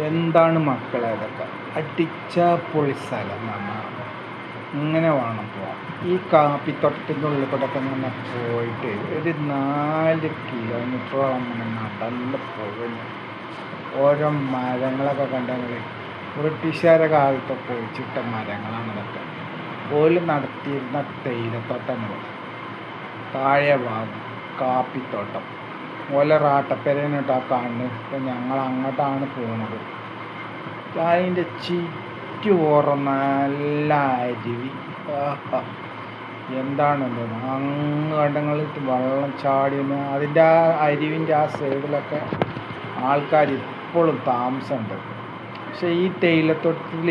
എന്താണ് മക്കളെ അതൊക്കെ അടിച്ച പൊളി സ്ഥലം നമ്മൾ ഇങ്ങനെ വേണം പോവാം. ഈ കാപ്പിത്തോട്ടത്തിൻ്റെ ഉള്ളിൽ കൂടെ ഒക്കെ ഇങ്ങനെ പോയിട്ട് ഒരു 4 കിലോമീറ്ററോളം ഇങ്ങനെ നടന്ന് പോകുന്നു. ഓരോ മരങ്ങളൊക്കെ കണ്ടെങ്കിൽ ബ്രിട്ടീഷുകാരുടെ കാലത്തൊക്കെ ഒഴിച്ചിട്ട മരങ്ങളാണ് ഇതൊക്കെ. ഓല് നടത്തിയിരുന്ന തേയിലത്തോട്ടങ്ങൾ, താഴെ ഭാഗം കാപ്പിത്തോട്ടം, ഓലെ റാട്ടപ്പേരയാണ് കേട്ടോ കാണുന്നത്. ഇപ്പം ഞങ്ങൾ അങ്ങോട്ടാണ് പോകുന്നത്. അതിൻ്റെ ചുറ്റുപുറം നല്ല അരുവി. എന്താണല്ലോ അങ്ങ് കണ്ടങ്ങളിൽ വെള്ളം ചാടി. അതിൻ്റെ ആ അരുവിൻ്റെ ആ സൈഡിലൊക്കെ ആൾക്കാർ ഇപ്പോഴും താമസമുണ്ട്. പക്ഷേ ഈ തേയിലത്തോട്ടത്തിൽ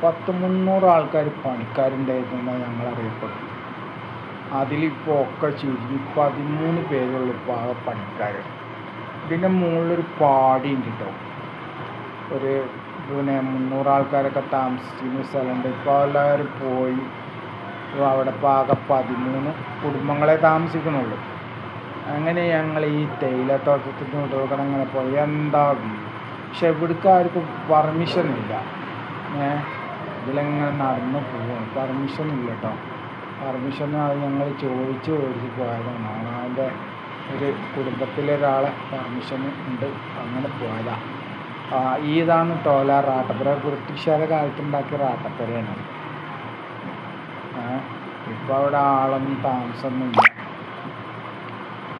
100-300 ആൾക്കാർ പണിക്കാരുണ്ടായിരുന്നു എന്നാണ് ഞങ്ങളറിയപ്പെടുന്നത്. അതിലിപ്പോൾ ഒക്കെ ചുരുങ്ങി 13 പേരുള്ളൂ ഇപ്പോൾ ആ പണിക്കാർ. ഇതിൻ്റെ മുകളിലൊരു പാടിയുണ്ട് കേട്ടോ. ഒരു 300 ആൾക്കാരൊക്കെ താമസിക്കുന്ന സ്ഥലമുണ്ട്. ഇപ്പോൾ എല്ലാവരും പോയി. അവിടെ ഇപ്പോൾ ആകെ 13 കുടുംബങ്ങളെ താമസിക്കുന്നുള്ളൂ. അങ്ങനെ ഞങ്ങൾ ഈ തേയിലത്തോട്ടത്തിൻ്റെ ഉടമകൾ അങ്ങനെ പോയി. എന്താ പക്ഷെ ഇവിടേക്ക് ആർക്കും പെർമിഷനില്ല. ഇതിലെങ്ങനെ നടന്ന് പോവാണ്. പെർമിഷനില്ല കേട്ടോ. പെർമിഷൻ അത് ഞങ്ങൾ ചോദിച്ച് പോയതാണ്. അതിൻ്റെ ഒരു കുടുംബത്തിലൊരാളെ പെർമിഷൻ ഉണ്ട്, അങ്ങനെ പോയതാണ്. ഇതാണ് ടോല റാട്ടപ്പുര. ബ്രിട്ടീഷുകാരുടെ കാലത്തുണ്ടാക്കിയ റാട്ടപ്പുരയാണ്. ഇപ്പോൾ അവിടെ ആളൊന്നും താമസമൊന്നുമില്ല.